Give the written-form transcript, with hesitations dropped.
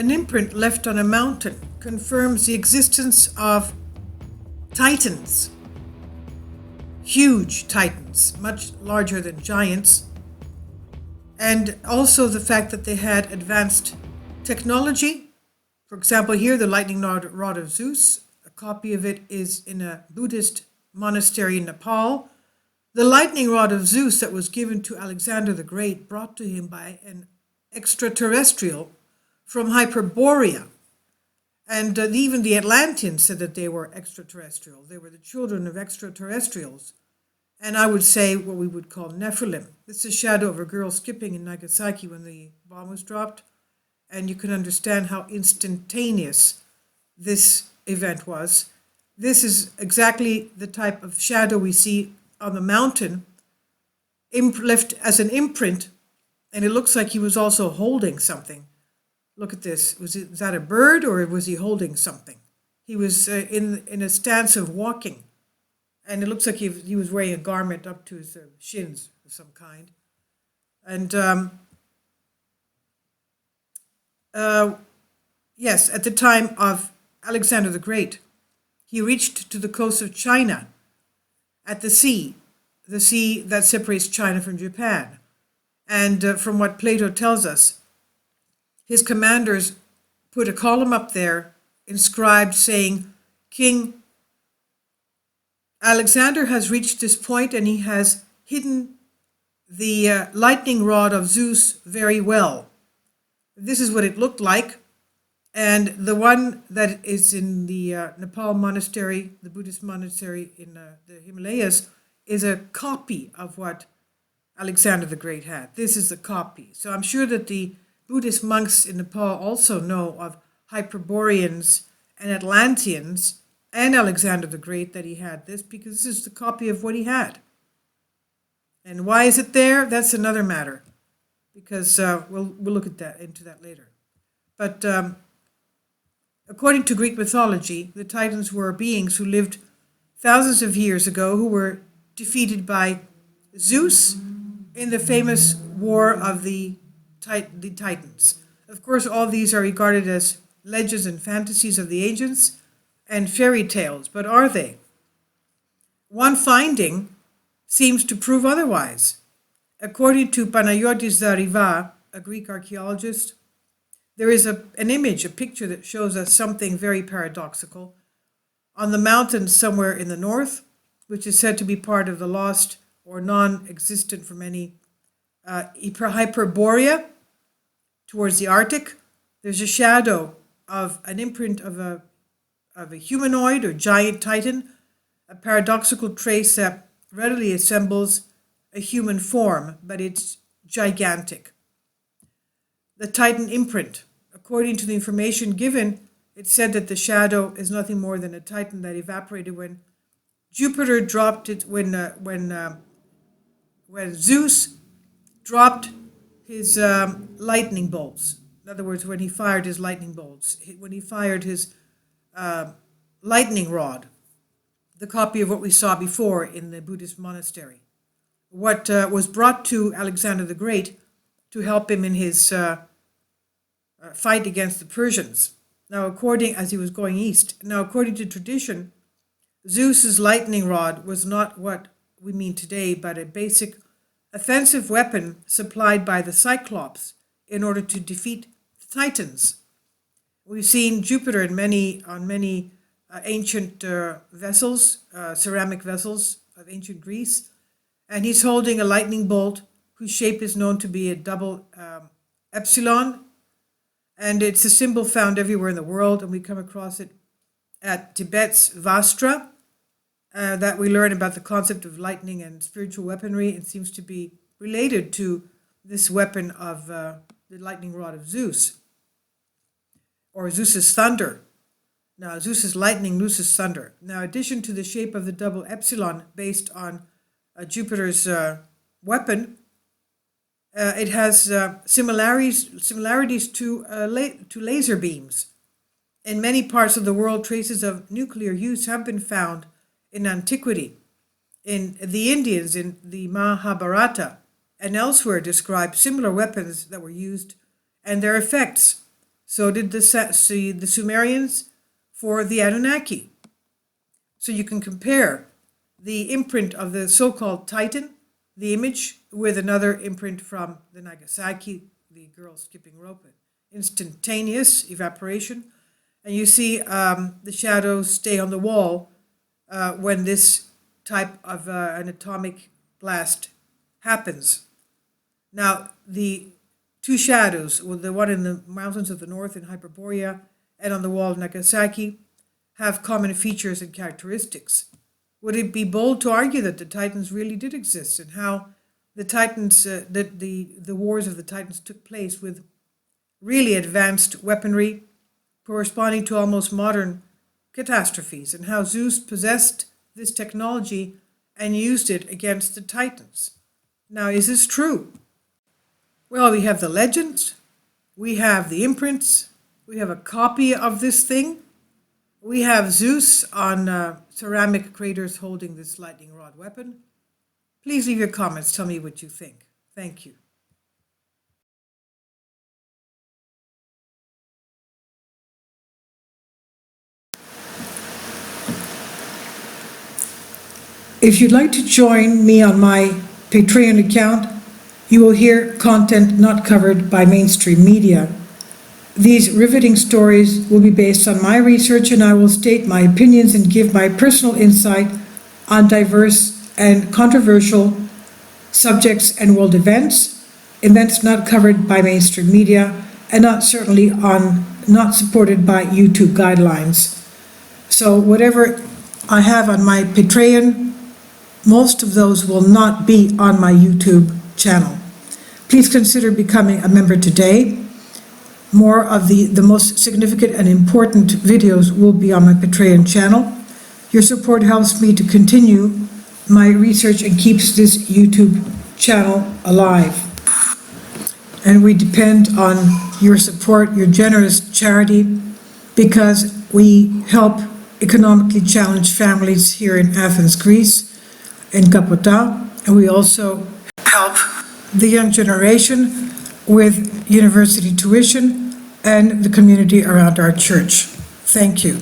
An imprint left on a mountain confirms the existence of titans, huge titans, much larger than giants, and also the fact that they had advanced technology. For example, here, the lightning rod of Zeus, a copy of it is in a Buddhist monastery in Nepal. The lightning rod of Zeus that was given to Alexander the Great, brought to him by an extraterrestrial from Hyperborea. And even the Atlanteans said that they were extraterrestrial. They were the children of extraterrestrials. And I would say what we would call Nephilim. This is a shadow of a girl skipping in Nagasaki when the bomb was dropped. And you can understand how instantaneous this event was. This is exactly the type of shadow we see on the mountain, left as an imprint, and it looks like he was also holding something. Look at this. Was that a bird, or was he holding something? He was in a stance of walking, and it looks like he was wearing a garment up to his shins of some kind. And yes, at the time of Alexander the Great, he reached to the coast of China at the sea that separates China from Japan. And from what Plato tells us, his commanders put a column up there inscribed saying, King Alexander has reached this point and he has hidden the lightning rod of Zeus very well. This is what it looked like. And the one that is in the Nepal monastery, the Buddhist monastery in the Himalayas, is a copy of what Alexander the Great had. This is a copy. So I'm sure that the Buddhist monks in Nepal also know of Hyperboreans and Atlanteans and Alexander the Great, that he had this, because this is the copy of what he had. And why is it there? That's another matter, because we'll look at into that later. But according to Greek mythology, the Titans were beings who lived thousands of years ago, who were defeated by Zeus in the famous war of the Titans. Of course, all these are regarded as legends and fantasies of the ancients and fairy tales, but are they? One finding seems to prove otherwise. According to Panayotis Zariva, a Greek archaeologist, there is an image, a picture that shows us something very paradoxical. On the mountain somewhere in the north, which is said to be part of the lost or non-existent for many Hyperborea, towards the Arctic, there's a shadow of an imprint of a humanoid or giant titan, a paradoxical trace that readily assembles a human form, but it's gigantic. The Titan imprint. According to the information given, it said that the shadow is nothing more than a titan that evaporated when Jupiter dropped it, when Zeus dropped his lightning bolts. In other words, when he fired his lightning bolts, when he fired his lightning rod, the copy of what we saw before in the Buddhist monastery. What was brought to Alexander the Great to help him in his fight against the Persians. Now, as he was going east. Now, according to tradition, Zeus's lightning rod was not what we mean today, but a basic offensive weapon supplied by the Cyclops in order to defeat the Titans. We've seen Jupiter on many ancient vessels, ceramic vessels of ancient Greece, and he's holding a lightning bolt whose shape is known to be a double epsilon, and it's a symbol found everywhere in the world, and we come across it at Tibet's Vastra, that we learn about the concept of lightning and spiritual weaponry. It seems to be related to this weapon of the lightning rod of Zeus, or Zeus's thunder. Now, Zeus's lightning, Zeus's thunder. Now, in addition to the shape of the double epsilon based on Jupiter's weapon, it has similarities to laser beams. In many parts of the world, traces of nuclear use have been found in antiquity. In the Indians, in the Mahabharata, and elsewhere describe similar weapons that were used and their effects. So did the Sumerians for the Anunnaki. So you can compare the imprint of the so-called Titan, the image, with another imprint from the Nagasaki, the girl skipping rope, instantaneous evaporation. And you see the shadows stay on the wall when this type of an atomic blast happens. Now, the two shadows, the one in the mountains of the north in Hyperborea and on the wall of Nagasaki, have common features and characteristics. Would it be bold to argue that the Titans really did exist, and how the Titans, the wars of the Titans took place with really advanced weaponry corresponding to almost modern catastrophes, and how Zeus possessed this technology and used it against the Titans? Now, is this true? Well, we have the legends, we have the imprints, we have a copy of this thing, we have Zeus on ceramic craters holding this lightning rod weapon. Please leave your comments, tell me what you think. Thank you. If you'd like to join me on my Patreon account, you will hear content not covered by mainstream media. These riveting stories will be based on my research, and I will state my opinions and give my personal insight on diverse and controversial subjects and world events not covered by mainstream media, and not supported by YouTube guidelines. So whatever I have on my Patreon, most of those will not be on my YouTube channel. Please consider becoming a member today. More of the most significant and important videos will be on my Patreon channel. Your support helps me to continue my research and keeps this YouTube channel alive. And we depend on your support, your generous charity, because we help economically challenged families here in Athens, Greece, in Kapota, and we also help the young generation with university tuition and the community around our church. Thank you.